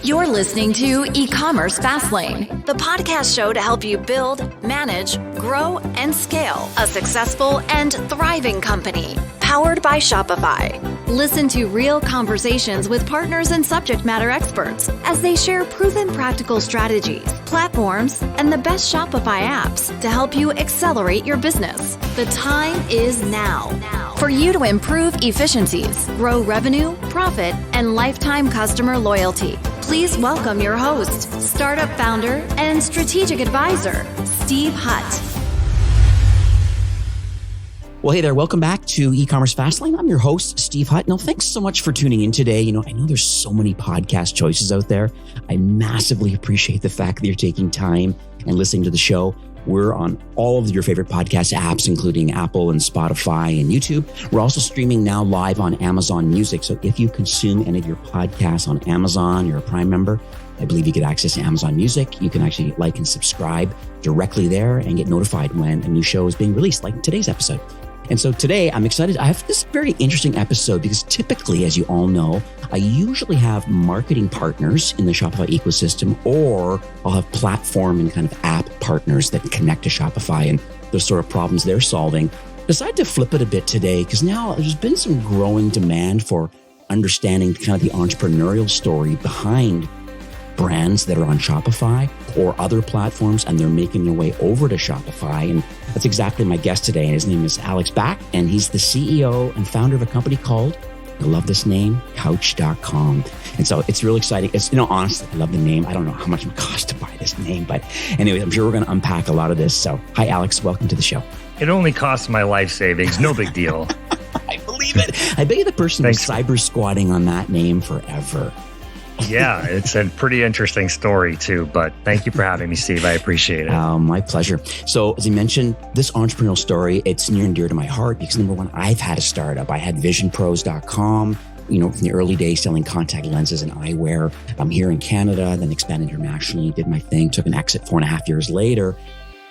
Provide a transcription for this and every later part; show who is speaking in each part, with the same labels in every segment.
Speaker 1: You're listening to eCommerce Fastlane, the podcast show to help you build, manage, grow, and scale a successful and thriving company. Powered by Shopify. Listen to real conversations with partners and subject matter experts as they share proven practical strategies, platforms, and the best Shopify apps to help you accelerate your business. The time is now for you to improve efficiencies, grow revenue, profit, and lifetime customer loyalty. Please welcome your host, startup founder, and strategic advisor, Steve Hutt.
Speaker 2: Well, hey there. Welcome back to eCommerce Fastlane. I'm your host, Steve Hutt. Now, thanks so much for tuning in today. I know there's so many podcast choices out there. I massively appreciate the fact that you're taking time and listening to the show. We're on all of your favorite podcast apps, including Apple and Spotify and YouTube. We're also streaming now live on Amazon Music. So if you consume any of your podcasts on Amazon, you're a Prime member, I believe you get access to Amazon Music. You can actually like and subscribe directly there and get notified when a new show is being released, like today's episode. And so today I'm excited. I have this very interesting episode because typically, as you all know, I usually have marketing partners in the Shopify ecosystem, or I'll have platform and kind of app partners that connect to Shopify and the sort of problems they're solving. Decided to flip it a bit today because now there's been some growing demand for understanding kind of the entrepreneurial story behind brands that are on Shopify or other platforms, and they're making their way over to Shopify. And that's exactly my guest today. And his name is Alex Back, and he's the CEO and founder of a company called, I love this name, Couch.com. And so it's really exciting. It's, honestly, I love the name. I don't know how much it would cost to buy this name, but anyway, I'm sure we're going to unpack a lot of this. So hi, Alex. Welcome to the show.
Speaker 3: It only costs my life savings. No big deal.
Speaker 2: I believe it. I bet you the person was cyber squatting on that name forever.
Speaker 3: Yeah, it's a pretty interesting story too, but thank you for having me, Steve. I appreciate it.
Speaker 2: My pleasure. So as you mentioned, this entrepreneurial story, it's near and dear to my heart because number one, I've had a startup. I had visionpros.com, from the early days selling contact lenses and eyewear. I'm here in Canada, then expanded internationally, did my thing, took an exit 4.5 years later.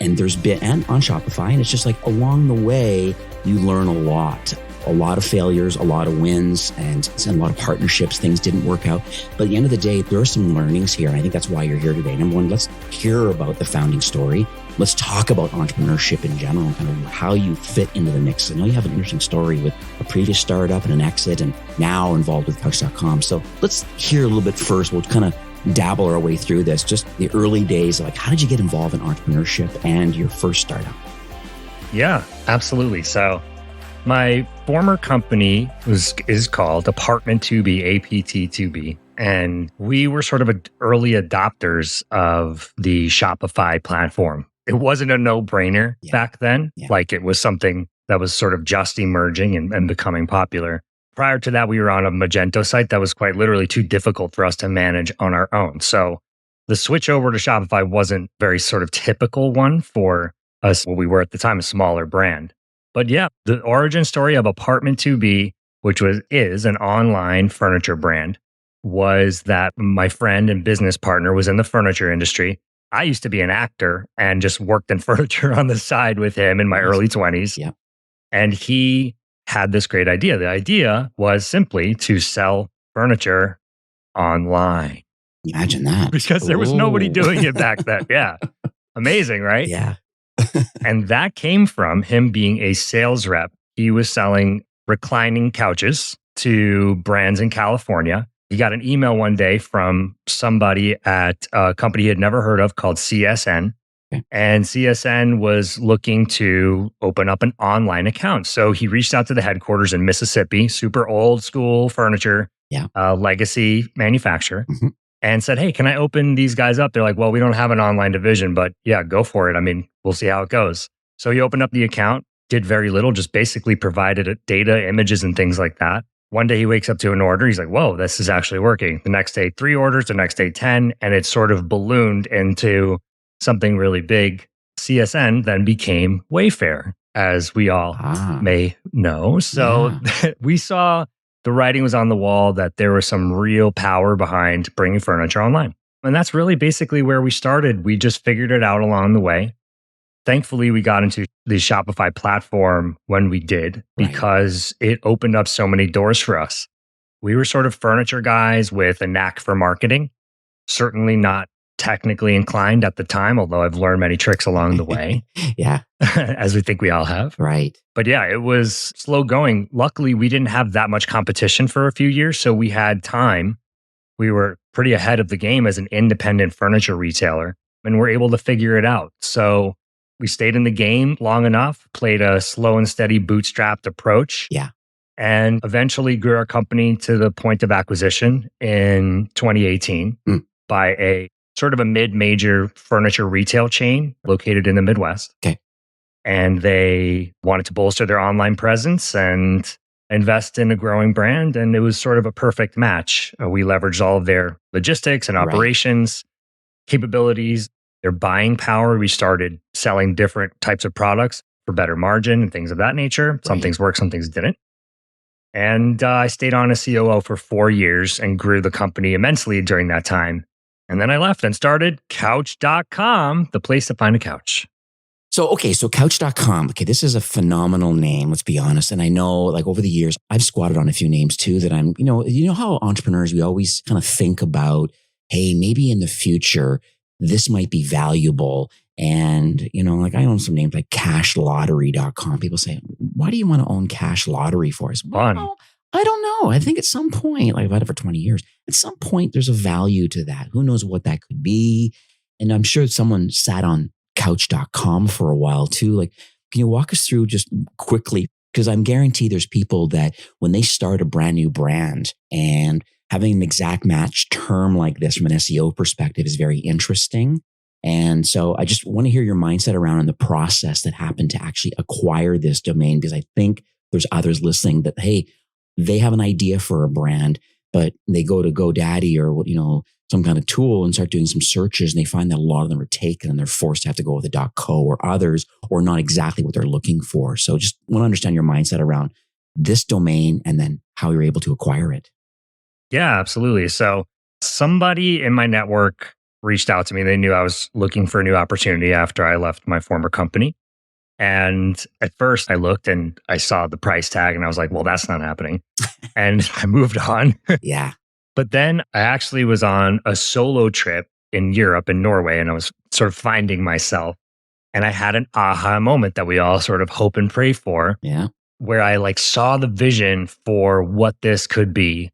Speaker 2: And there's been, and on Shopify, and it's just like along the way, you learn a lot of failures, a lot of wins, and a lot of partnerships. Things didn't work out. But at the end of the day, there are some learnings here. And I think that's why you're here today. Number one, let's hear about the founding story. Let's talk about entrepreneurship in general and kind of how you fit into the mix. I know you have an interesting story with a previous startup and an exit and now involved with Couch.com. So let's hear a little bit first. We'll kind of dabble our way through this, just the early days of like, how did you get involved in entrepreneurship and your first startup?
Speaker 3: Yeah, absolutely. So my former company is called Apartment2B, APT2B, and we were sort of early adopters of the Shopify platform. It wasn't a no-brainer back then. Like it was something that was sort of just emerging and becoming popular. Prior to that, we were on a Magento site that was quite literally too difficult for us to manage on our own. So the switch over to Shopify wasn't very sort of typical one for us. Well, we were at the time a smaller brand. But yeah, the origin story of Apartment2B, which is an online furniture brand, was that my friend and business partner was in the furniture industry. I used to be an actor and just worked in furniture on the side with him in my early 20s.
Speaker 2: Yeah.
Speaker 3: And he had this great idea. The idea was simply to sell furniture online.
Speaker 2: Imagine that.
Speaker 3: Because there was nobody doing it back then. Yeah. Amazing, right?
Speaker 2: Yeah.
Speaker 3: And that came from him being a sales rep. He was selling reclining couches to brands in California. He got an email one day from somebody at a company he had never heard of called CSN. Okay. And CSN was looking to open up an online account. So he reached out to the headquarters in Mississippi, super old school furniture, legacy manufacturer. Mm-hmm. And said, hey, can I open these guys up? They're like, well, we don't have an online division, but yeah, go for it. I mean, we'll see how it goes. So he opened up the account, did very little, just basically provided data, images, and things like that. One day he wakes up to an order. He's like, whoa, this is actually working. The next day, 3 orders, the next day, 10. And it sort of ballooned into something really big. CSN then became Wayfair, as we all may know. So we saw the writing was on the wall that there was some real power behind bringing furniture online. And that's really basically where we started. We just figured it out along the way. Thankfully, we got into the Shopify platform when we did because it opened up so many doors for us. We were sort of furniture guys with a knack for marketing. certainly not technically inclined at the time, although I've learned many tricks along the way,
Speaker 2: Yeah,
Speaker 3: as we think we all have.
Speaker 2: right.
Speaker 3: But yeah, it was slow going. Luckily, we didn't have that much competition for a few years, so we had time. We were pretty ahead of the game as an independent furniture retailer, and we're able to figure it out. So we stayed in the game long enough, played a slow and steady bootstrapped approach,
Speaker 2: Yeah.
Speaker 3: and eventually grew our company to the point of acquisition in 2018 by a sort of a mid-major furniture retail chain located in the Midwest.
Speaker 2: Okay.
Speaker 3: And they wanted to bolster their online presence and invest in a growing brand. And it was sort of a perfect match. We leveraged all of their logistics and operations capabilities, their buying power. We started selling different types of products for better margin and things of that nature. Some things worked, some things didn't. And I stayed on as COO for 4 years and grew the company immensely during that time. And then I left and started Couch.com, the place to find a couch.
Speaker 2: So Couch.com. Okay, this is a phenomenal name, let's be honest. And I know like over the years, I've squatted on a few names too that I'm, you know how entrepreneurs, we always kind of think about, hey, maybe in the future, this might be valuable. And, like I own some names like cashlottery.com. People say, why do you want to own Cash Lottery for us?
Speaker 3: Fun.
Speaker 2: Well, I don't know. I think at some point, like I've had it for 20 years, at some point there's a value to that. Who knows what that could be? And I'm sure someone sat on Couch.com for a while too. Like, can you walk us through just quickly? Because I'm guaranteed there's people that when they start a brand new brand and having an exact match term like this from an SEO perspective is very interesting. And so I just want to hear your mindset around the process that happened to actually acquire this domain, because I think there's others listening that, hey, they have an idea for a brand, but they go to GoDaddy or, some kind of tool and start doing some searches, and they find that a lot of them are taken and they're forced to have to go with a .co or others, or not exactly what they're looking for. So just want to understand your mindset around this domain and then how you're able to acquire it.
Speaker 3: Yeah, absolutely. So somebody in my network reached out to me. They knew I was looking for a new opportunity after I left my former company. And at first I looked and I saw the price tag and I was like, well, that's not happening. And I moved on.
Speaker 2: Yeah.
Speaker 3: But then I actually was on a solo trip in Europe, in Norway, and I was sort of finding myself. And I had an aha moment that we all sort of hope and pray for.
Speaker 2: Yeah.
Speaker 3: Where I saw the vision for what this could be,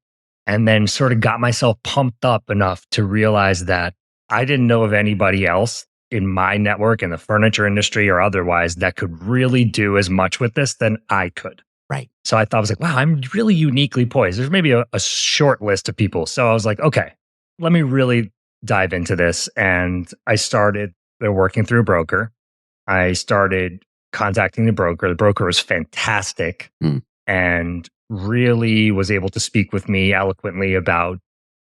Speaker 3: and then sort of got myself pumped up enough to realize that I didn't know of anybody else in my network, in the furniture industry or otherwise, that could really do as much with this than I could.
Speaker 2: Right.
Speaker 3: So I thought, I was like, wow, I'm really uniquely poised. There's maybe a short list of people. So I was like, okay, let me really dive into this. And I started working through a broker. I started contacting the broker. The broker was fantastic and really was able to speak with me eloquently about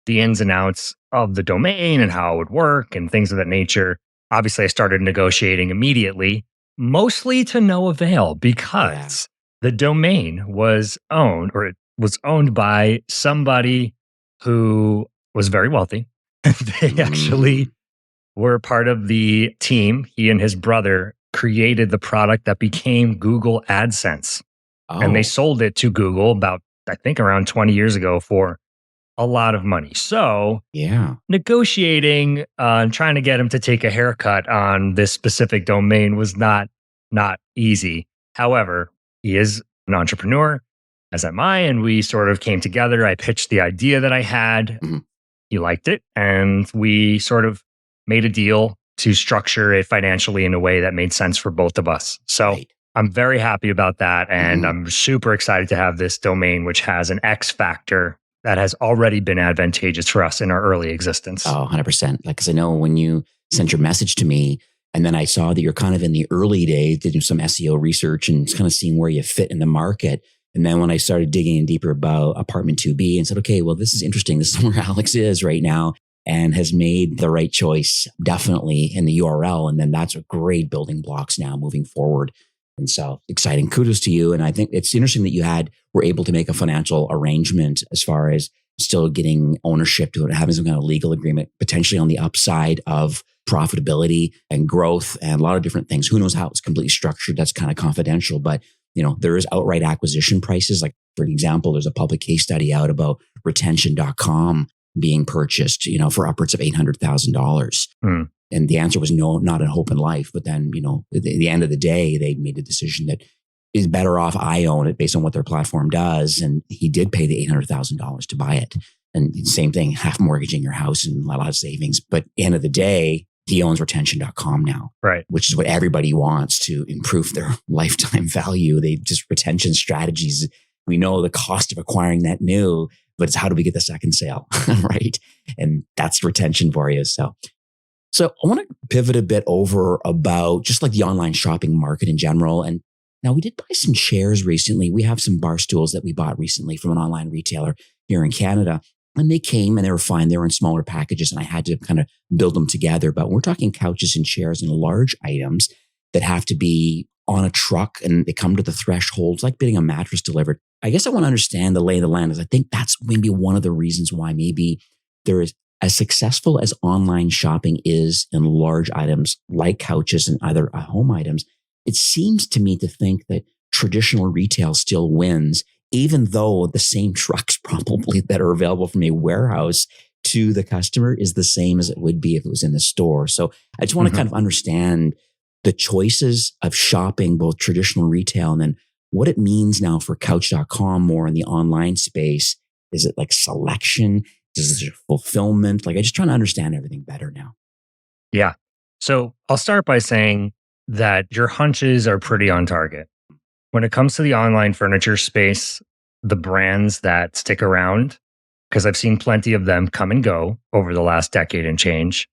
Speaker 3: the ins and outs of the domain and how it would work and things of that nature. Obviously, I started negotiating immediately, mostly to no avail, because the domain was owned, or it was owned by somebody who was very wealthy. They actually were part of the team. He and his brother created the product that became Google AdSense. And they sold it to Google about, I think, around 20 years ago for a lot of money. So negotiating and trying to get him to take a haircut on this specific domain was not easy. However, he is an entrepreneur, as am I, and we sort of came together. I pitched the idea that I had. He liked it, and we sort of made a deal to structure it financially in a way that made sense for both of us. So I'm very happy about that, and I'm super excited to have this domain, which has an X factor that has already been advantageous for us in our early existence.
Speaker 2: Oh, 100%. Because I know when you sent your message to me, and then I saw that you're kind of in the early days, did some SEO research and kind of seeing where you fit in the market. And then when I started digging in deeper about Apartment 2B and said, okay, well, this is interesting. This is where Alex is right now and has made the right choice, definitely in the URL. And then that's a great building blocks now moving forward. And so exciting. Kudos to you. And I think it's interesting that were able to make a financial arrangement as far as still getting ownership to it, having some kind of legal agreement, potentially on the upside of profitability and growth and a lot of different things. Who knows how it's completely structured? That's kind of confidential, but there is outright acquisition prices. Like, for example, there's a public case study out about retention.com being purchased, for upwards of $800,000.
Speaker 3: Hmm.
Speaker 2: And the answer was no, not in Hope and Life. But then, at the end of the day, they made a decision that is better off I own it based on what their platform does. And he did pay the $800,000 to buy it. And same thing, half mortgaging your house and a lot of savings. But at the end of the day, he owns retention.com now,
Speaker 3: right?
Speaker 2: Which is what everybody wants to improve their lifetime value. They just retention strategies. We know the cost of acquiring that new, but it's how do we get the second sale, right? And that's retention for you. So I want to pivot a bit over about just like the online shopping market in general. And now we did buy some shares recently. We have some bar stools that we bought recently from an online retailer here in Canada. And they came and they were fine. They were in smaller packages and I had to kind of build them together. But we're talking couches and chairs and large items that have to be on a truck and they come to the thresholds, like getting a mattress delivered. I guess I want to understand the lay of the land, as I think that's maybe one of the reasons why maybe there is, as successful as online shopping is in large items like couches and other home items, it seems to me to think that traditional retail still wins, even though the same trucks probably that are available from a warehouse to the customer is the same as it would be if it was in the store. So I just want to kind of understand the choices of shopping, both traditional retail and then what it means now for Couch.com more in the online space. Is it like selection? Is it fulfillment? Like, I just trying to understand everything better now.
Speaker 3: Yeah. So I'll start by saying that your hunches are pretty on target. When it comes to the online furniture space, the brands that stick around, because I've seen plenty of them come and go over the last decade and change,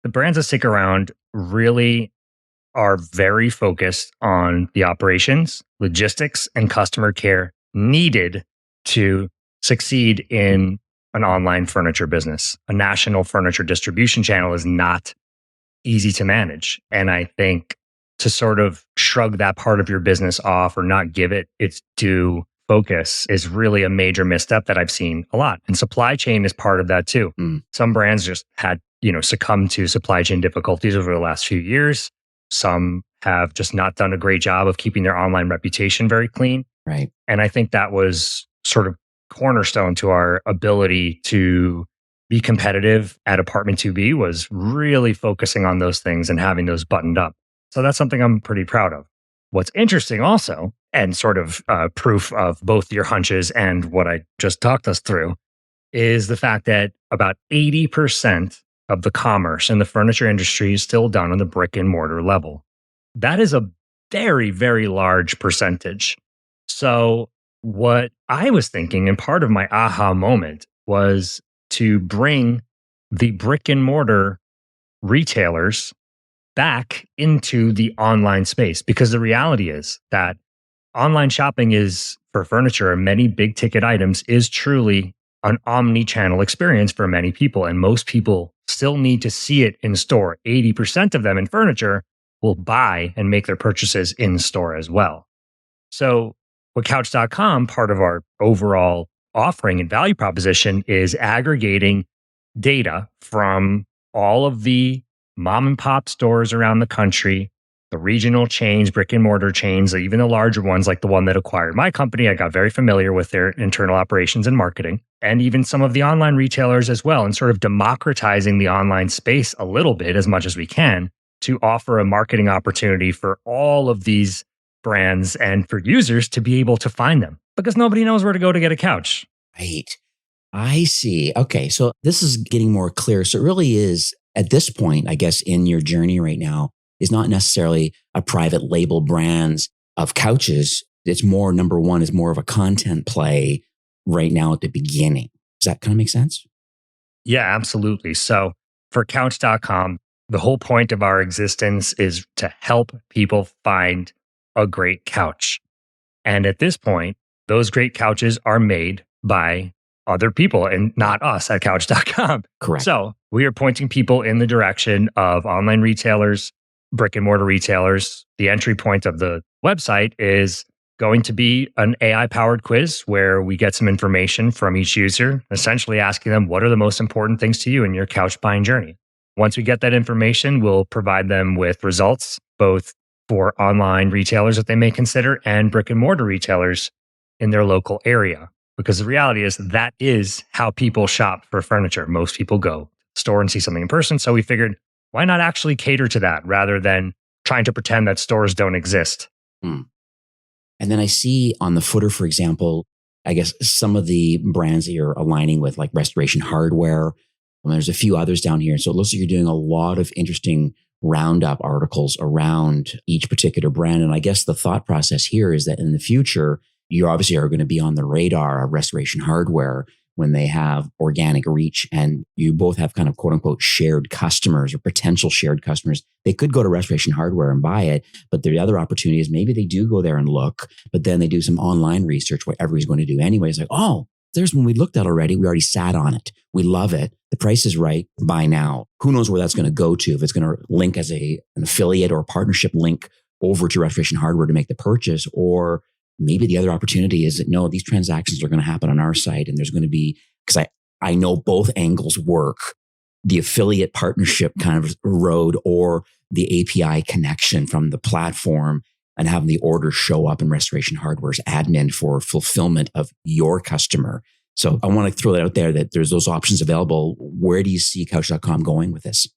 Speaker 3: the brands that stick around really are very focused on the operations, logistics, and customer care needed to succeed in an online furniture business. A national furniture distribution channel is not easy to manage. And I think to sort of shrug that part of your business off or not give it its due focus is really a major misstep that I've seen a lot. And supply chain is part of that too. Some brands just had, succumbed to supply chain difficulties over the last few years. Some have just not done a great job of keeping their online reputation very clean.
Speaker 2: Right.
Speaker 3: And I think that was sort of cornerstone to our ability to be competitive at Apartment 2B was really focusing on those things and having those buttoned up. So that's something I'm pretty proud of. What's interesting also, and sort of proof of both your hunches and what I just talked us through, is the fact that about 80% of the commerce in the furniture industry is still done on the brick and mortar level. That is a very, very large percentage. So what I was thinking, and part of my aha moment, was to bring the brick and mortar retailers back into the online space. Because the reality is that online shopping is, for furniture and many big ticket items, is truly an omni-channel experience for many people. And most people still need to see it in store. 80% of them in furniture will buy and make their purchases in store as well. So with Couch.com, part of our overall offering and value proposition is aggregating data from all of the mom and pop stores around the country, the regional chains, brick and mortar chains, even the larger ones like the one that acquired my company. I got very familiar with their internal operations and marketing, and even some of the online retailers as well, and sort of democratizing the online space a little bit as much as we can to offer a marketing opportunity for all of these brands and for users to be able to find them, because nobody knows where to go to get a couch.
Speaker 2: Right. I see. Okay. So this is getting more clear. So it really is, at this point, I guess, in your journey right now, is not necessarily a private label brands of couches. It's more, number one, is more of a content play right now at the beginning. Does that kind of make sense?
Speaker 3: Yeah, absolutely. So for Couch.com, the whole point of our existence is to help people find a great couch. And at this point, those great couches are made by other people and not us at Couch.com.
Speaker 2: Correct.
Speaker 3: So we are pointing people in the direction of online retailers, brick and mortar retailers. The entry point of the website is going to be an AI-powered quiz where we get some information from each user, essentially asking them, what are the most important things to you in your couch buying journey? Once we get that information, we'll provide them with results, both for online retailers that they may consider and brick and mortar retailers in their local area. because the reality is that is how people shop for furniture. Most people go to the store and see something in person. So we figured, why not actually cater to that rather than trying to pretend that stores don't exist?
Speaker 2: Hmm. And then I see on the footer, for example, I guess some of the brands that you're aligning with, like Restoration Hardware. And there's a few others down here. So it looks like you're doing a lot of interesting roundup articles around each particular brand. And I guess the thought process here is that in the future, you obviously are going to be on the radar of Restoration Hardware when they have organic reach, and you both have kind of quote unquote shared customers or potential shared customers. They could go to Restoration Hardware and buy it, but the other opportunity is maybe they do go there and look, but then they do some online research, what everybody's going to do anyway. It's like, oh, there's one we looked at already. We already sat on it. We love it. The price is right. Buy now. Who knows where that's going to go to? If it's going to link as an affiliate or a partnership link over to Restoration Hardware to make the purchase, or maybe the other opportunity is that no, these transactions are going to happen on our site, and there's going to be, because I know both angles work, the affiliate partnership kind of road or the API connection from the platform and having the order show up in Restoration Hardware's admin for fulfillment of your customer. So I want to throw that out there that there's those options available. Where do you see Couch.com going with this?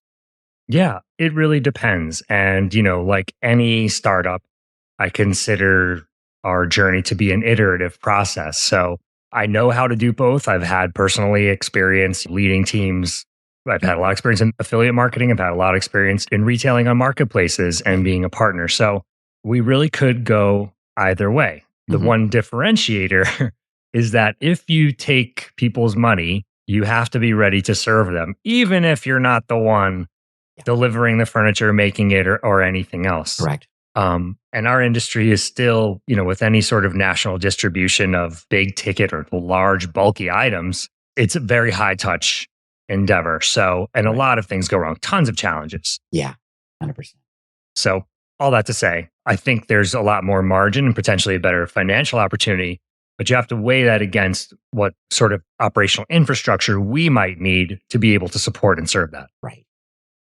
Speaker 3: Yeah, it really depends. And, like any startup, I consider our journey to be an iterative process. So I know how to do both. I've had personally experience leading teams. I've had a lot of experience in affiliate marketing. I've had a lot of experience in retailing on marketplaces and being a partner. So we really could go either way. The one differentiator is that if you take people's money, you have to be ready to serve them, even if you're not the one delivering the furniture, making it, or anything else.
Speaker 2: Correct.
Speaker 3: And our industry is still, with any sort of national distribution of big ticket or large bulky items, it's a very high touch endeavor. So, and a lot of things go wrong, tons of challenges.
Speaker 2: Yeah, 100%.
Speaker 3: So all that to say, I think there's a lot more margin and potentially a better financial opportunity, but you have to weigh that against what sort of operational infrastructure we might need to be able to support and serve that.
Speaker 2: Right.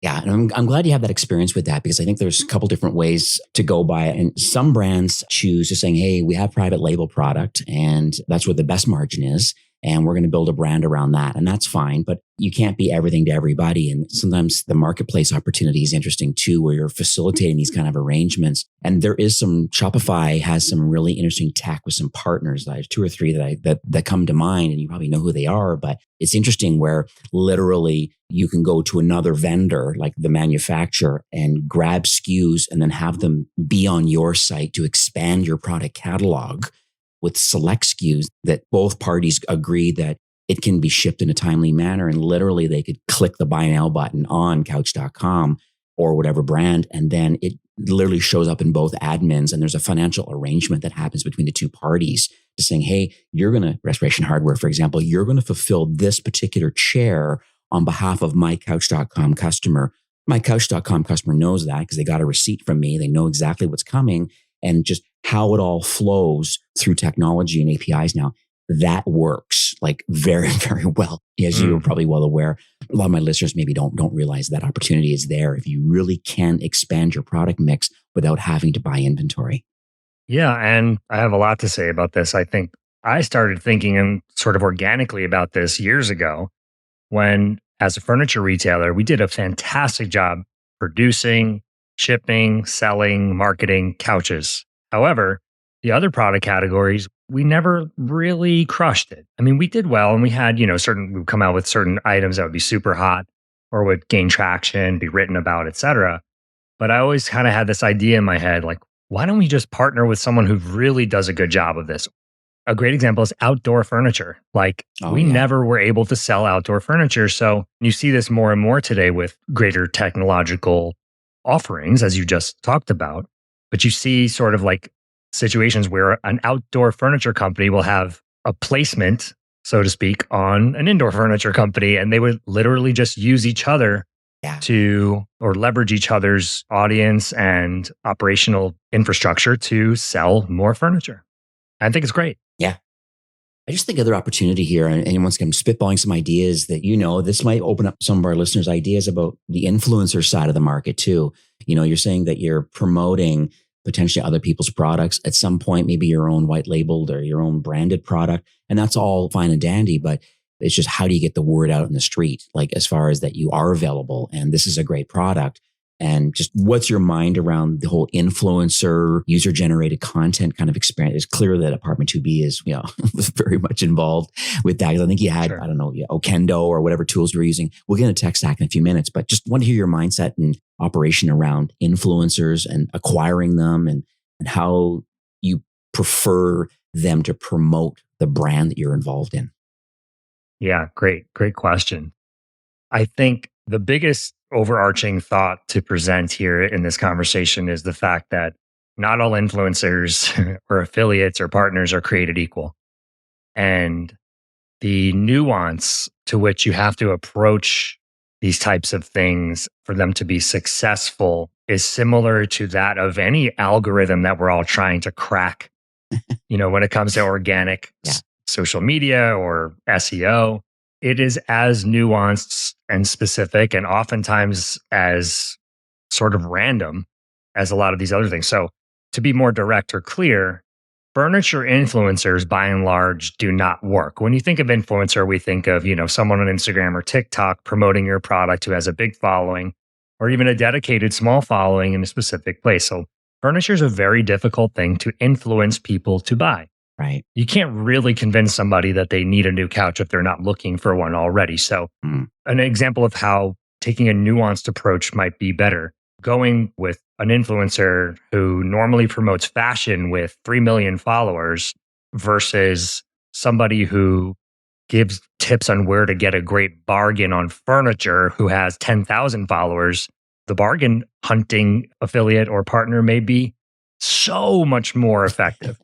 Speaker 2: Yeah, and I'm glad you have that experience with that, because I think there's a couple different ways to go by it. And some brands choose just saying, hey, we have private label product and that's where the best margin is. And we're going to build a brand around that. And that's fine, but you can't be everything to everybody. And sometimes the marketplace opportunity is interesting too, where you're facilitating these kind of arrangements. And there is Shopify has some really interesting tech with some partners. I have two or three that come to mind, and you probably know who they are, but it's interesting where literally you can go to another vendor, like the manufacturer, and grab SKUs and then have them be on your site to expand your product catalog with select SKUs that both parties agree that it can be shipped in a timely manner. And literally they could click the buy now button on Couch.com or whatever brand, and then it literally shows up in both admins. And there's a financial arrangement that happens between the two parties to saying, hey, Restoration Hardware, for example, you're going to fulfill this particular chair on behalf of my Couch.com customer. My Couch.com customer knows that because they got a receipt from me. They know exactly what's coming. And just how it all flows through technology and APIs now, that works like very, very well. As you're probably well aware, a lot of my listeners maybe don't realize that opportunity is there if you really can expand your product mix without having to buy inventory.
Speaker 3: Yeah, and I have a lot to say about this. I think I started thinking and sort of organically about this years ago when, as a furniture retailer, we did a fantastic job producing, shipping, selling, marketing couches. However, the other product categories, we never really crushed it. I mean, we did well, and we had, we'd come out with certain items that would be super hot or would gain traction, be written about, et cetera. But I always kind of had this idea in my head, like, why don't we just partner with someone who really does a good job of this? A great example is outdoor furniture. We never were able to sell outdoor furniture. So you see this more and more today with greater technological offerings, as you just talked about. But you see sort of like situations where an outdoor furniture company will have a placement, so to speak, on an indoor furniture company, and they would literally just use each other or leverage each other's audience and operational infrastructure to sell more furniture. I think it's great.
Speaker 2: Yeah. I just think other opportunity here, and once again, I'm spitballing some ideas that, this might open up some of our listeners' ideas about the influencer side of the market too. You're saying that you're promoting potentially other people's products. At some point, maybe your own white labeled or your own branded product. And that's all fine and dandy, but it's just how do you get the word out in the street? Like as far as that you are available and this is a great product. And just what's your mind around the whole influencer, user generated content kind of experience? It's clear that Apartment 2B is, was very much involved with that. I think you had,
Speaker 3: Sure.
Speaker 2: I don't know, Okendo or whatever tools you were using. We'll get into tech stack in a few minutes, but just want to hear your mindset and operation around influencers and acquiring them and how you prefer them to promote the brand that you're involved in.
Speaker 3: Yeah, great question. I think the biggest overarching thought to present here in this conversation is the fact that not all influencers or affiliates or partners are created equal. And the nuance to which you have to approach these types of things for them to be successful is similar to that of any algorithm that we're all trying to crack. When it comes to organic social media or SEO, it is as nuanced and specific and oftentimes as sort of random as a lot of these other things. So to be more direct or clear, furniture influencers by and large do not work. When you think of influencer, we think of, someone on Instagram or TikTok promoting your product who has a big following or even a dedicated small following in a specific place. So furniture is a very difficult thing to influence people to buy.
Speaker 2: Right.
Speaker 3: You can't really convince somebody that they need a new couch if they're not looking for one already. So an example of how taking a nuanced approach might be better, going with an influencer who normally promotes fashion with 3 million followers versus somebody who gives tips on where to get a great bargain on furniture who has 10,000 followers. The bargain hunting affiliate or partner may be so much more effective.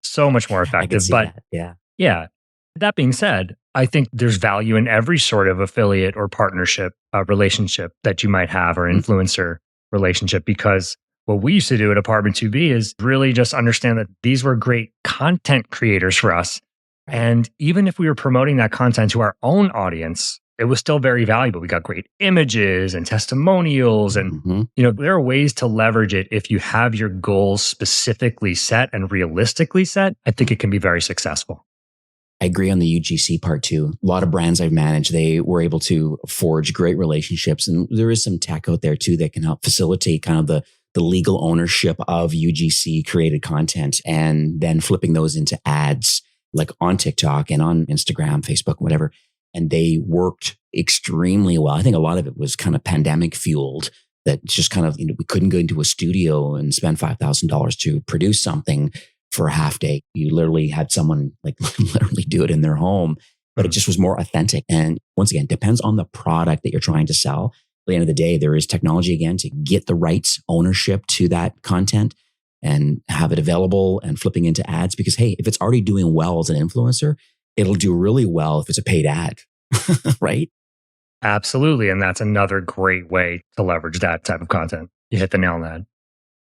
Speaker 3: So much more effective. But
Speaker 2: that.
Speaker 3: That being said, I think there's value in every sort of affiliate or partnership relationship that you might have or influencer relationship, because what we used to do at Apartment 2B is really just understand that these were great content creators for us. And even if we were promoting that content to our own audience, it was still very valuable. We got great images and testimonials. And, there are ways to leverage it if you have your goals specifically set and realistically set. I think it can be very successful.
Speaker 2: I agree on the UGC part too. A lot of brands I've managed, they were able to forge great relationships. And there is some tech out there too that can help facilitate kind of the legal ownership of UGC created content and then flipping those into ads like on TikTok and on Instagram, Facebook, whatever. And they worked extremely well. I think a lot of it was kind of pandemic fueled, that just kind of, we couldn't go into a studio and spend $5,000 to produce something for a half day. You literally had someone literally do it in their home, but it just was more authentic. And once again, depends on the product that you're trying to sell. At the end of the day, there is technology again to get the rights ownership to that content and have it available and flipping into ads. Because hey, if it's already doing well as an influencer, it'll do really well if it's a paid ad, right?
Speaker 3: Absolutely. And that's another great way to leverage that type of content. You hit the nail on the head.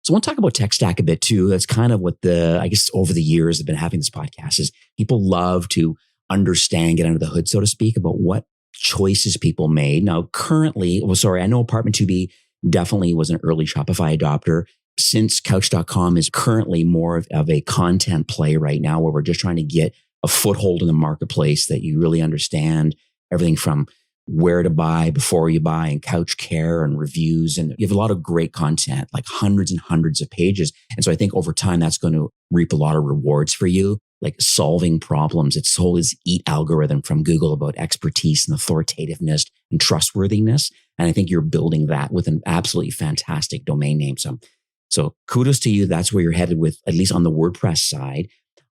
Speaker 2: So I want to talk about tech stack a bit too. That's kind of what I guess over the years I've been having this podcast is people love to understand, get under the hood, so to speak, about what choices people made. Now, currently, I know Apartment 2B definitely was an early Shopify adopter. Since Couch.com is currently more of a content play right now where we're just trying to get a foothold in the marketplace that you really understand everything from where to buy before you buy and couch care and reviews. And you have a lot of great content, like hundreds and hundreds of pages. And so I think over time, that's going to reap a lot of rewards for you, like solving problems. It's the whole EAT algorithm from Google about expertise and authoritativeness and trustworthiness. And I think you're building that with an absolutely fantastic domain name. So kudos to you. That's where you're headed with, at least on the WordPress side.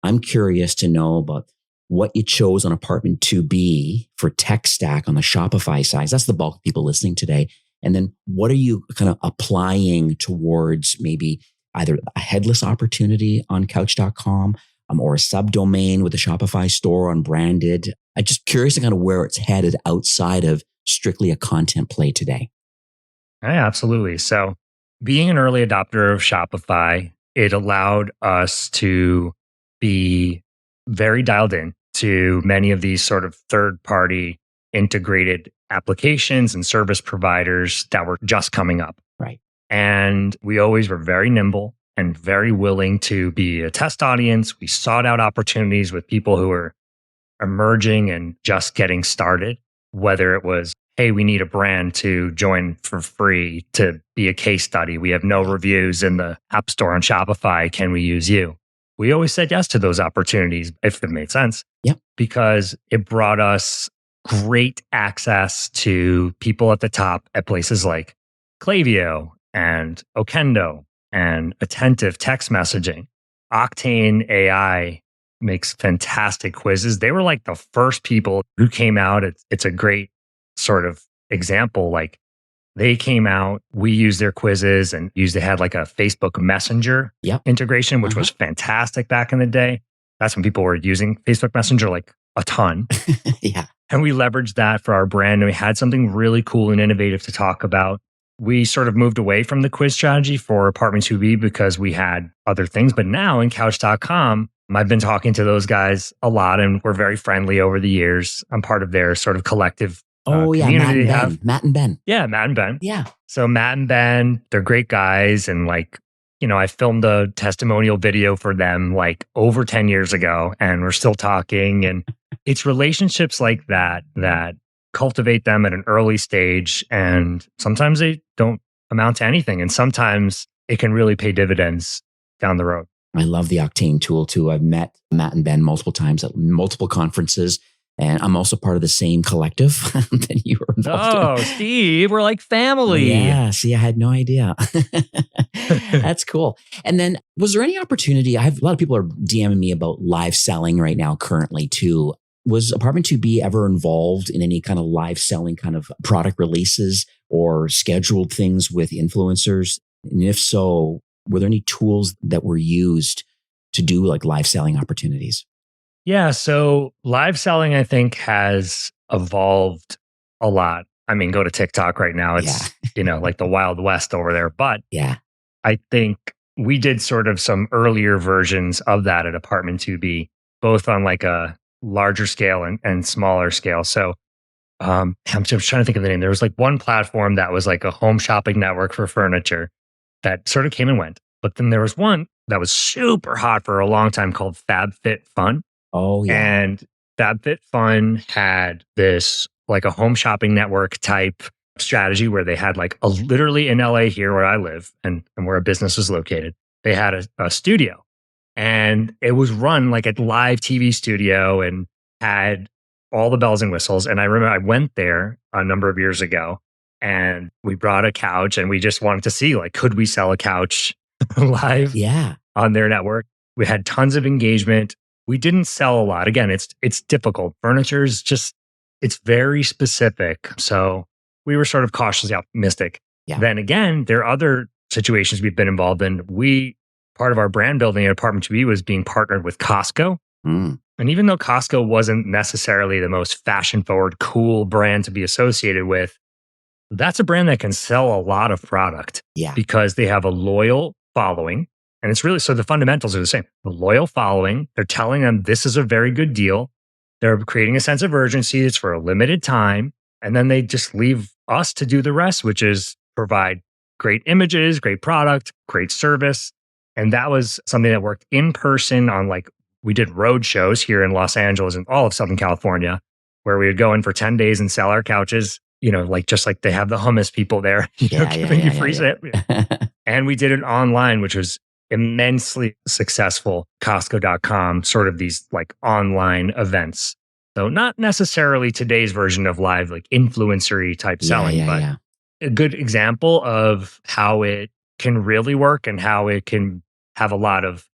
Speaker 2: I'm curious to know about what you chose on Apartment 2B for tech stack on the Shopify side. That's the bulk of people listening today. And then what are you kind of applying towards maybe either a headless opportunity on Couch.com or a subdomain with a Shopify store on branded? I'm just curious to kind of where it's headed outside of strictly a content play today.
Speaker 3: Yeah, absolutely. So being an early adopter of Shopify, it allowed us to be very dialed in to many of these sort of third-party integrated applications and service providers that were just coming up.
Speaker 2: Right.
Speaker 3: And we always were very nimble and very willing to be a test audience. We sought out opportunities with people who were emerging and just getting started, whether it was, hey, we need a brand to join for free to be a case study. We have no reviews in the App Store on Shopify. Can we use you? We always said yes to those opportunities if it made sense.
Speaker 2: Yep.
Speaker 3: Because it brought us great access to people at the top at places like Klaviyo and Okendo and Attentive text messaging. Octane AI makes fantastic quizzes. They were like the first people who came out. It's a great sort of example. Like they came out, we used their quizzes and they had like a Facebook Messenger integration, which was fantastic back in the day. That's when people were using Facebook Messenger like a ton.
Speaker 2: Yeah.
Speaker 3: And we leveraged that for our brand. And we had something really cool and innovative to talk about. We sort of moved away from the quiz strategy for Apartment2B because we had other things. But now in Couch.com, I've been talking to those guys a lot and we're very friendly over the years. I'm part of their sort of collective community.
Speaker 2: Matt and Ben.
Speaker 3: Yeah, Matt and Ben.
Speaker 2: Yeah.
Speaker 3: So Matt and Ben, they're great guys. And like, I filmed a testimonial video for them like over 10 years ago and we're still talking. And it's relationships like that cultivate them at an early stage. And sometimes they don't amount to anything. And sometimes it can really pay dividends down the road.
Speaker 2: I love the Octane tool too. I've met Matt and Ben multiple times at multiple conferences. And I'm also part of the same collective that you were involved in.
Speaker 3: Steve, we're like family.
Speaker 2: Yeah, see, I had no idea. That's cool. And then was there any opportunity? A lot of people are DMing me about live selling right now currently too. Was Apartment2B ever involved in any kind of live selling kind of product releases or scheduled things with influencers? And if so, were there any tools that were used to do like live selling opportunities?
Speaker 3: Yeah, so live selling, I think, has evolved a lot. I mean, go to TikTok right now. It's, like the Wild West over there. But I think we did sort of some earlier versions of that at Apartment2B, both on like a larger scale and smaller scale. So I'm just trying to think of the name. There was like one platform that was like a home shopping network for furniture that sort of came and went. But then there was one that was super hot for a long time called FabFitFun.
Speaker 2: Oh, yeah. And
Speaker 3: FabFitFun had this like a home shopping network type strategy where they had like literally in LA here where I live and where a business is located, they had a studio and it was run like a live TV studio and had all the bells and whistles. And I remember I went there a number of years ago and we brought a couch and we just wanted to see like, could we sell a couch live on their network? We had tons of engagement. We didn't sell a lot. Again, it's difficult. Furniture is just, it's very specific. So we were sort of cautiously optimistic.
Speaker 2: Yeah.
Speaker 3: Then again, there are other situations we've been involved in. Part of our brand building at Apartment2B was being partnered with Costco. And even though Costco wasn't necessarily the most fashion forward, cool brand to be associated with, that's a brand that can sell a lot of product because they have a loyal following. And it's really, so the fundamentals are the same. The loyal following, they're telling them this is a very good deal. They're creating a sense of urgency. It's for a limited time. And then they just leave us to do the rest, which is provide great images, great product, great service. And that was something that worked in person on like, we did road shows here in Los Angeles and all of Southern California, where we would go in for 10 days and sell our couches, like just like they have the hummus people there, giving you free shit. And we did it online, which was immensely successful. Costco.com, sort of these like online events. So not necessarily today's version of live, like influencery type selling, but a good example of how it can really work and how it can have a lot of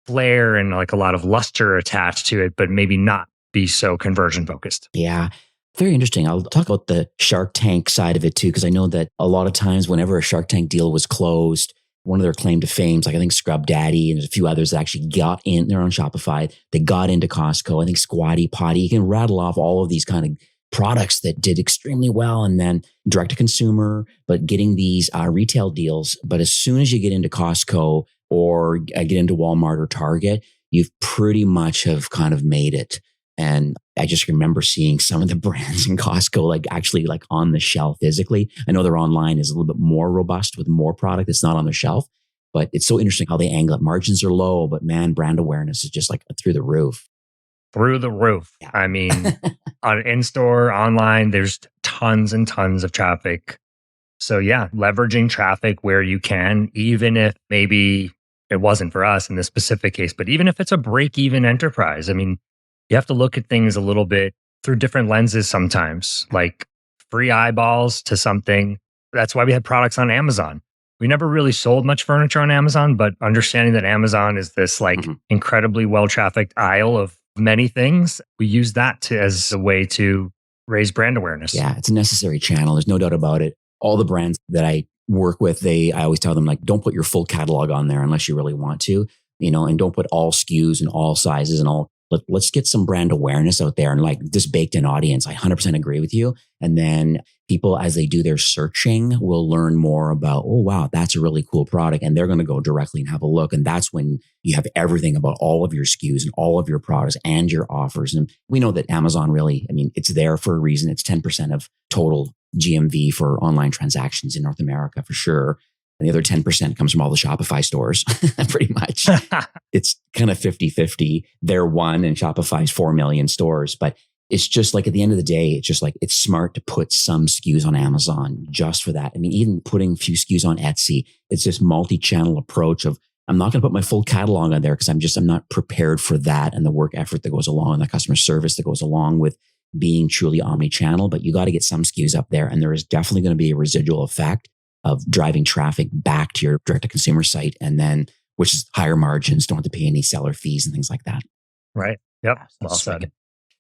Speaker 3: flair and like a lot of luster attached to it, but maybe not be so conversion focused.
Speaker 2: Yeah. Very interesting. I'll talk about the Shark Tank side of it too, because I know that a lot of times whenever a Shark Tank deal was closed, one of their claim to fames, like I think Scrub Daddy and there's a few others that actually got in, they're on Shopify, they got into Costco. I think Squatty Potty, you can rattle off all of these kind of products that did extremely well and then direct to consumer, but getting these retail deals. But as soon as you get into Costco or get into Walmart or Target, you've pretty much have kind of made it. And I just remember seeing some of the brands in Costco, like actually like on the shelf physically. I know their online is a little bit more robust with more product that's not on the shelf. But it's so interesting how they angle it. Margins are low, but man, brand awareness is just like through the roof.
Speaker 3: Through the roof.
Speaker 2: Yeah.
Speaker 3: I mean, on in-store, online, there's tons and tons of traffic. So yeah, leveraging traffic where you can, even if maybe it wasn't for us in this specific case, but even if it's a break-even enterprise, I mean, you have to look at things a little bit through different lenses sometimes, like free eyeballs to something. That's why we had products on Amazon. We never really sold much furniture on Amazon, but understanding that Amazon is this like incredibly well-trafficked aisle of many things, we use that as a way to raise brand awareness.
Speaker 2: Yeah, it's a necessary channel. There's no doubt about it. All the brands that I work with, I always tell them, like, don't put your full catalog on there unless you really want to, and don't put all SKUs and all sizes and all. Let's get some brand awareness out there and like this baked in audience. I 100% agree with you. And then people, as they do their searching, will learn more about, oh, wow, that's a really cool product. And they're going to go directly and have a look. And that's when you have everything about all of your SKUs and all of your products and your offers. And we know that Amazon really, it's there for a reason. It's 10% of total GMV for online transactions in North America for sure. And the other 10% comes from all the Shopify stores, pretty much. It's kind of 50-50. They're one and Shopify's 4 million stores. But it's just like at the end of the day, it's just like it's smart to put some SKUs on Amazon just for that. Even putting a few SKUs on Etsy, it's this multi-channel approach of I'm not going to put my full catalog on there because I'm not prepared for that and the work effort that goes along and the customer service that goes along with being truly omni-channel. But you got to get some SKUs up there. And there is definitely going to be a residual effect of driving traffic back to your direct-to-consumer site, and then which is higher margins, don't have to pay any seller fees and things like that.
Speaker 3: Right. Yep.
Speaker 2: Well
Speaker 3: said.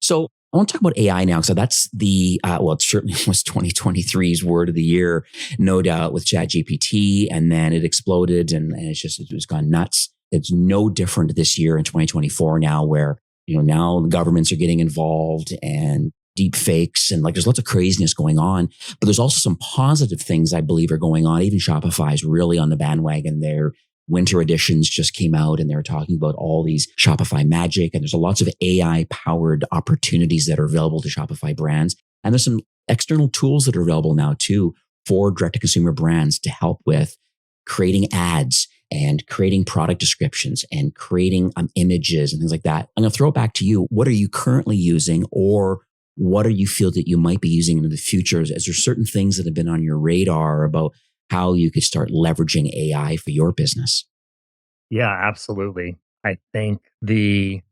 Speaker 2: So I want to talk about AI now. So that's the, it certainly was 2023's word of the year, no doubt, with ChatGPT, and then it exploded and it was gone nuts. It's no different this year in 2024 now where, now the governments are getting involved and deep fakes and like there's lots of craziness going on, but there's also some positive things I believe are going on. Even Shopify is really on the bandwagon. Their winter editions just came out and they're talking about all these Shopify magic, and there's lots of AI powered opportunities that are available to Shopify brands. And there's some external tools that are available now too for direct to consumer brands to help with creating ads and creating product descriptions and creating images and things like that. I'm going to throw it back to you. What are you currently using, or what do you feel that you might be using in the future? Is there certain things that have been on your radar about how you could start leveraging AI for your business?
Speaker 3: Yeah, absolutely. I think the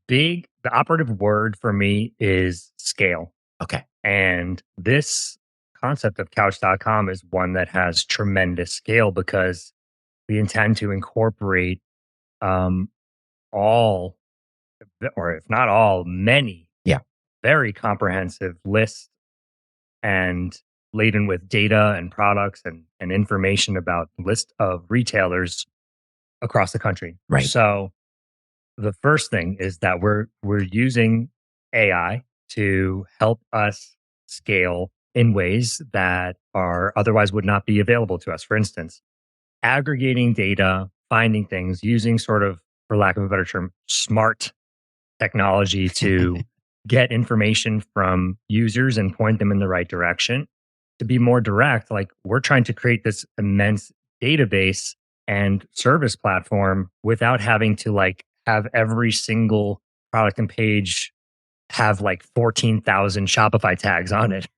Speaker 3: operative word for me is scale.
Speaker 2: Okay.
Speaker 3: And this concept of couch.com is one that has tremendous scale because we intend to incorporate all, or if not all, many very comprehensive lists and laden with data and products and information about list of retailers across the country.
Speaker 2: Right.
Speaker 3: So the first thing is that we're using AI to help us scale in ways that are otherwise would not be available to us. For instance, aggregating data, finding things, using sort of, for lack of a better term, smart technology to get information from users and point them in the right direction. To be more direct, like we're trying to create this immense database and service platform without having to like have every single product and page have like 14,000 Shopify tags on it.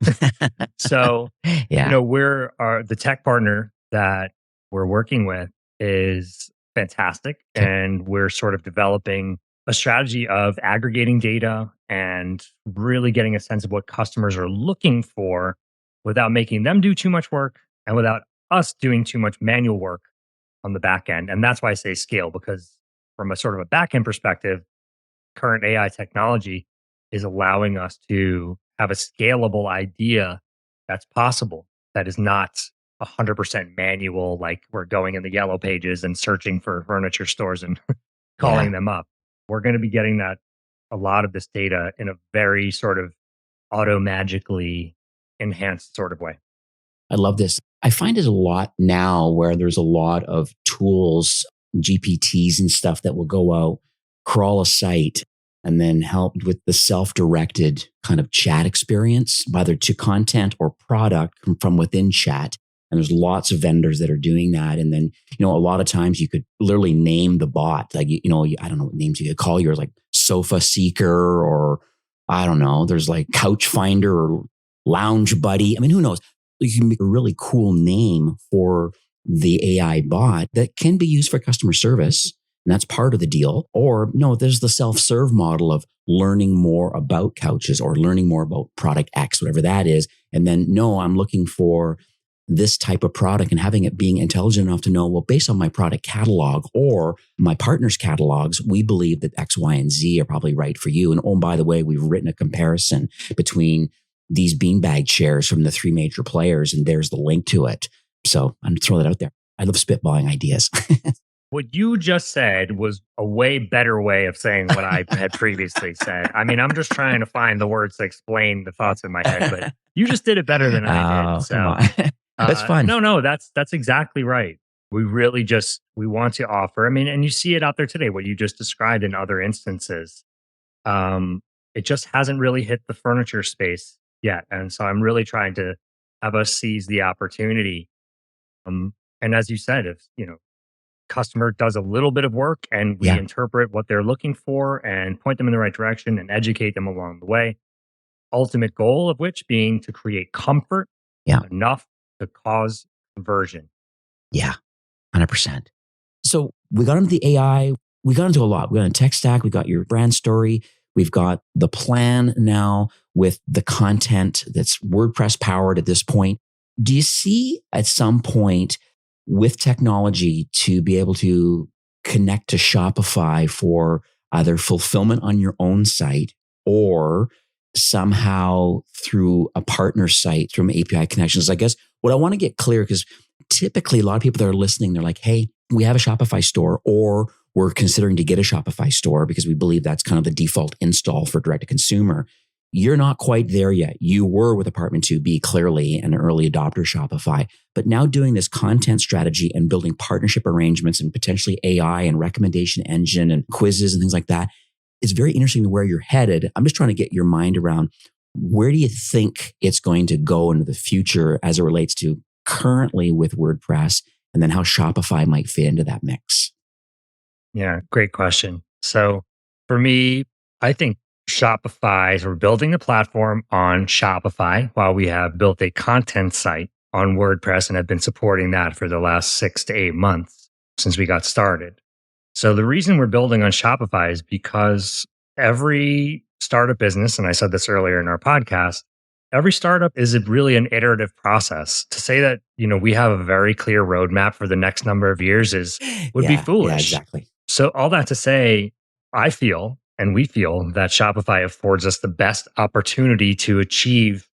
Speaker 3: So, the tech partner that we're working with is fantastic.
Speaker 2: Okay.
Speaker 3: And we're sort of developing a strategy of aggregating data and really getting a sense of what customers are looking for without making them do too much work and without us doing too much manual work on the back end. And that's why I say scale, because from a sort of a back end perspective, current AI technology is allowing us to have a scalable idea that's possible, that is not 100% manual, like we're going in the yellow pages and searching for furniture stores and calling them up. We're going to be getting a lot of this data in a very sort of auto-magically enhanced sort of way.
Speaker 2: I love this. I find it a lot now where there's a lot of tools, GPTs and stuff that will go out, crawl a site, and then help with the self-directed kind of chat experience, whether to content or product from within chat. And there's lots of vendors that are doing that. And then, a lot of times you could literally name the bot. Like, I don't know what names you could call yours, like Sofa Seeker, or I don't know, there's like Couch Finder or Lounge Buddy. I mean, who knows? You can make a really cool name for the AI bot that can be used for customer service. And that's part of the deal. Or no, there's the self-serve model of learning more about couches or learning more about product X, whatever that is. And then, no, I'm looking for this type of product, and having it being intelligent enough to know, well, based on my product catalog or my partner's catalogs, we believe that X, Y, and Z are probably right for you. And oh, by the way, we've written a comparison between these beanbag chairs from the 3 major players, and there's the link to it. So I'm going to throw that out there. I love spitballing ideas.
Speaker 3: What you just said was a way better way of saying what I had previously said. I mean, I'm just trying to find the words to explain the thoughts in my head, but you just did it better than I did. So
Speaker 2: that's fun.
Speaker 3: No, that's exactly right. We really we want to offer. I mean, and you see it out there today, what you just described in other instances. It just hasn't really hit the furniture space yet. And so I'm really trying to have us seize the opportunity. And as you said, if, customer does a little bit of work and we interpret what they're looking for and point them in the right direction and educate them along the way. Ultimate goal of which being to create comfort enough to cause conversion.
Speaker 2: Yeah, 100%. So we got into the AI. We got into a lot. We got into tech stack. We got your brand story. We've got the plan now with the content that's WordPress powered at this point. Do you see at some point with technology to be able to connect to Shopify for either fulfillment on your own site or somehow through a partner site, through API connections? I guess what I want to get clear, because typically a lot of people that are listening, they're like, hey, we have a Shopify store, or we're considering to get a Shopify store because we believe that's kind of the default install for direct to consumer. You're not quite there yet. You were with Apartment2B, clearly an early adopter Shopify, but now doing this content strategy and building partnership arrangements and potentially AI and recommendation engine and quizzes and things like that. It's very interesting to where you're headed. I'm just trying to get your mind around, where do you think it's going to go into the future as it relates to currently with WordPress, and then how Shopify might fit into that mix?
Speaker 3: Yeah, great question. So for me, I think Shopify, so we're building a platform on Shopify while we have built a content site on WordPress and have been supporting that for the last 6 to 8 months since we got started. So the reason we're building on Shopify is because every startup business, and I said this earlier in our podcast, every startup is really an iterative process. To say that, we have a very clear roadmap for the next number of years would be foolish.
Speaker 2: Yeah, exactly.
Speaker 3: So all that to say, I feel, and we feel, that Shopify affords us the best opportunity to achieve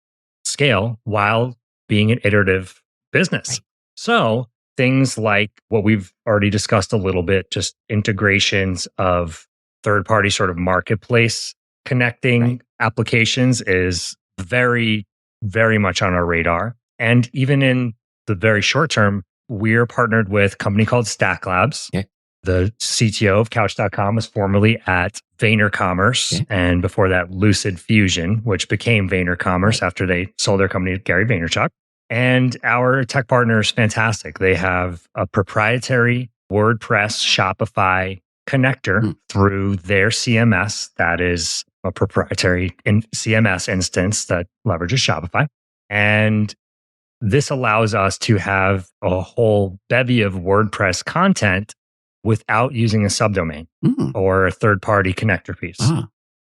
Speaker 3: scale while being an iterative business. Right. So things like what we've already discussed a little bit, just integrations of third-party sort of marketplace connecting applications is very, very much on our radar. And even in the very short term, we're partnered with a company called Stack Labs. Okay. The CTO of Couch.com was formerly at VaynerCommerce, and before that, Lucid Fusion, which became VaynerCommerce after they sold their company to Gary Vaynerchuk. And our tech partner is fantastic. They have a proprietary WordPress Shopify connector through their CMS that is a proprietary CMS instance that leverages Shopify. And this allows us to have a whole bevy of WordPress content without using a subdomain or a third-party connector piece.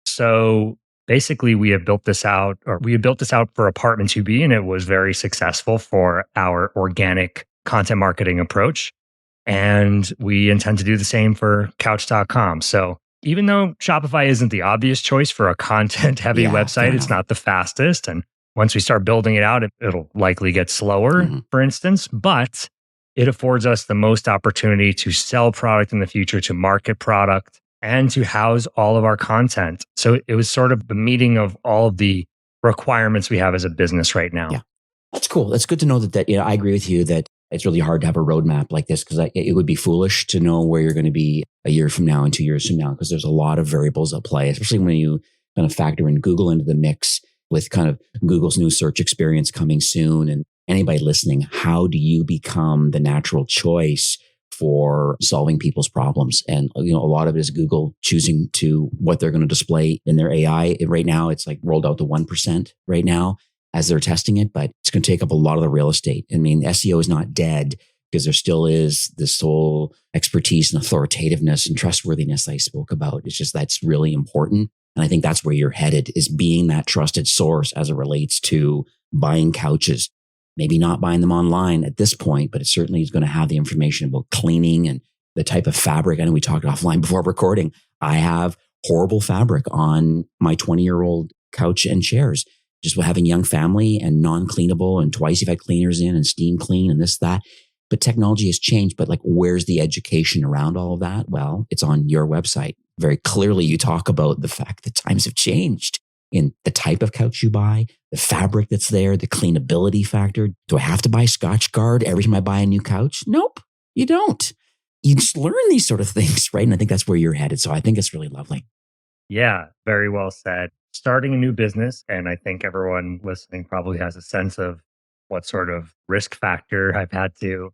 Speaker 3: So basically, we have built this out for Apartment2B, and it was very successful for our organic content marketing approach. And we intend to do the same for Couch.com. So even though Shopify isn't the obvious choice for a content-heavy website, it's not the fastest. And once we start building it out, it'll likely get slower, for instance. But it affords us the most opportunity to sell product in the future, to market product, and to house all of our content. So it was sort of the meeting of all of the requirements we have as a business right now.
Speaker 2: Yeah, that's cool. That's good to know that I agree with you that it's really hard to have a roadmap like this, because it would be foolish to know where you're going to be a year from now and 2 years from now, because there's a lot of variables at play, especially when you kind of factor in Google into the mix with kind of Google's new search experience coming soon. And anybody listening, how do you become the natural choice for solving people's problems? And, a lot of it is Google choosing to what they're going to display in their AI. Right now, it's like rolled out to 1% right now as they're testing it, but it's going to take up a lot of the real estate. I mean, SEO is not dead because there still is this whole expertise and authoritativeness and trustworthiness I spoke about. It's just that's really important. And I think that's where you're headed, is being that trusted source as it relates to buying couches. Maybe not buying them online at this point, but it certainly is going to have the information about cleaning and the type of fabric. I know we talked offline before recording. I have horrible fabric on my 20-year-old couch and chairs, just with having young family and non-cleanable, and twice you've had cleaners in and steam clean and this, that. But technology has changed. But like, where's the education around all of that? Well, it's on your website. Very clearly, you talk about the fact that times have changed in the type of couch you buy, the fabric that's there, the cleanability factor. Do I have to buy Scotch Guard every time I buy a new couch? Nope, you don't. You just learn these sort of things, right? And I think that's where you're headed. So I think it's really lovely.
Speaker 3: Yeah, very well said. Starting a new business, and I think everyone listening probably has a sense of what sort of risk factor I've had to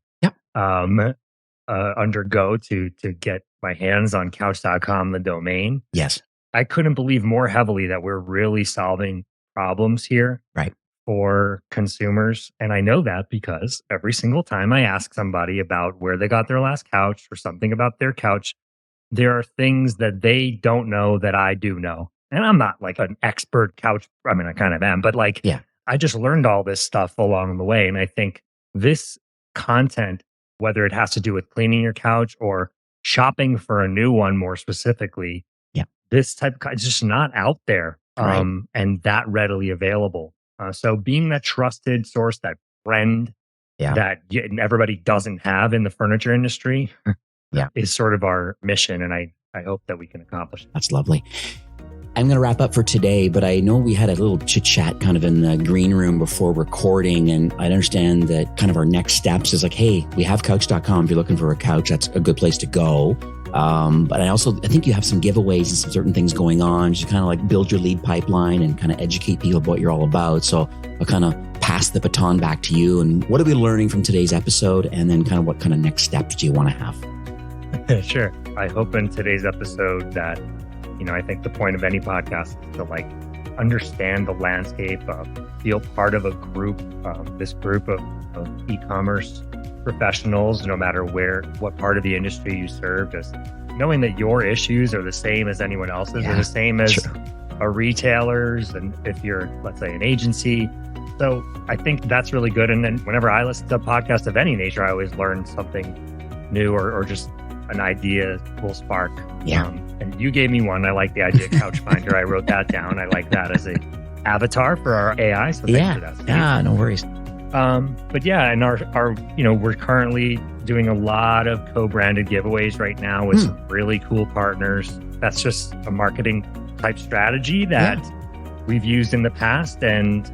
Speaker 3: undergo to get my hands on couch.com, the domain.
Speaker 2: Yes.
Speaker 3: I couldn't believe more heavily that we're really solving problems here,
Speaker 2: right,
Speaker 3: for consumers. And I know that because every single time I ask somebody about where they got their last couch or something about their couch, there are things that they don't know that I do know. And I'm not like an expert couch. I mean, I kind of am, but like, I just learned all this stuff along the way. And I think this content, whether it has to do with cleaning your couch or shopping for a new one more specifically, this type of is just not out there and that readily available. So being that trusted source, that friend that everybody doesn't have in the furniture industry is sort of our mission. And I hope that we can accomplish it.
Speaker 2: That's lovely. I'm going to wrap up for today, but I know we had a little chit chat kind of in the green room before recording. And I understand that kind of our next steps is like, hey, we have couch.com. If you're looking for a couch, that's a good place to go. But I think you have some giveaways and some certain things going on, just kind of like build your lead pipeline and kind of educate people about what you're all about. So I'll kind of pass the baton back to you. And what are we learning from today's episode? And then kind of what kind of next steps do you want to have?
Speaker 3: Sure. I hope in today's episode that, I think the point of any podcast is to like understand the landscape, feel part of a group, this group of e-commerce professionals, no matter what part of the industry you serve, just knowing that your issues are the same as anyone else's, are the same as a retailer's, and if you're, let's say, an agency. So I think that's really good. And then whenever I listen to a podcast of any nature, I always learn something new or just an idea will spark. And you gave me one. I like the idea of Couch Finder. I wrote that down. I like that as a avatar for our AI. So thanks for that, Steve.
Speaker 2: Yeah, no worries.
Speaker 3: But and our we're currently doing a lot of co-branded giveaways right now with some really cool partners. That's just a marketing type strategy that we've used in the past. And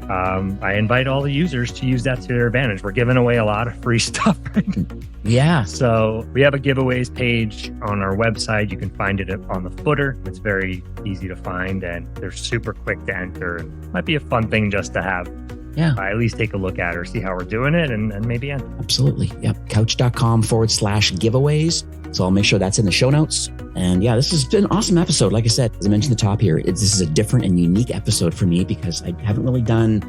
Speaker 3: I invite all the users to use that to their advantage. We're giving away a lot of free stuff right now.
Speaker 2: Yeah.
Speaker 3: So we have a giveaways page on our website. You can find it on the footer. It's very easy to find and they're super quick to enter. It might be a fun thing just to have. At least take a look at or see how we're doing it and maybe enter.
Speaker 2: Absolutely. Yep. Couch.com/giveaways. So I'll make sure that's in the show notes. And this has been an awesome episode. Like I said, as I mentioned at the top here, this is a different and unique episode for me because I haven't really done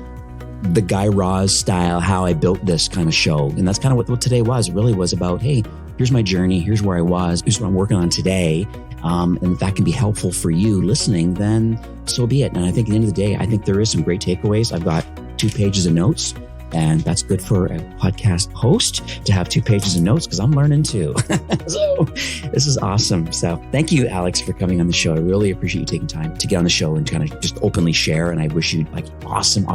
Speaker 2: the Guy Raz style, how I built this kind of show. And that's kind of what today was. It really was about, hey, here's my journey. Here's where I was. Here's what I'm working on today. And if that can be helpful for you listening, then so be it. And I think at the end of the day, I think there is some great takeaways. I've got 2 pages of notes, and that's good for a podcast host to have 2 pages of notes because I'm learning too. So this is awesome. So thank you, Alex, for coming on the show. I really appreciate you taking time to get on the show and kind of just openly share. And I wish you like awesome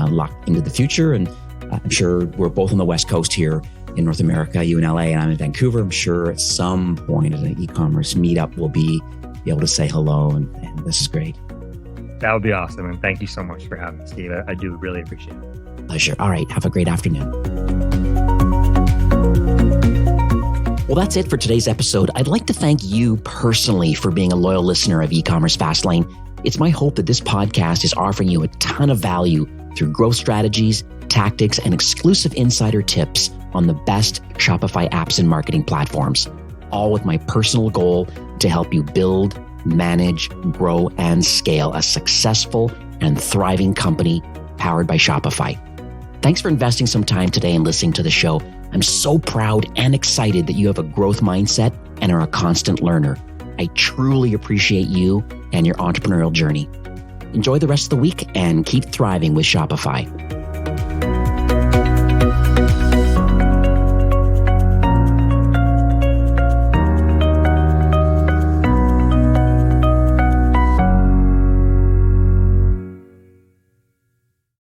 Speaker 2: luck into the future. And I'm sure we're both on the West Coast here in North America, you in LA and I'm in Vancouver. I'm sure at some point at an e-commerce meetup, we'll be able to say hello. And this is great.
Speaker 3: That would be awesome. And thank you so much for having me, Steve. I do really appreciate it.
Speaker 2: Pleasure. All right. Have a great afternoon. Well, that's it for today's episode. I'd like to thank you personally for being a loyal listener of eCommerce Fastlane. It's my hope that this podcast is offering you a ton of value through growth strategies, tactics, and exclusive insider tips on the best Shopify apps and marketing platforms, all with my personal goal to help you build, manage, grow, and scale a successful and thriving company powered by Shopify. Thanks for investing some time today and listening to the show. I'm so proud and excited that you have a growth mindset and are a constant learner. I truly appreciate you and your entrepreneurial journey. Enjoy the rest of the week and keep thriving with Shopify.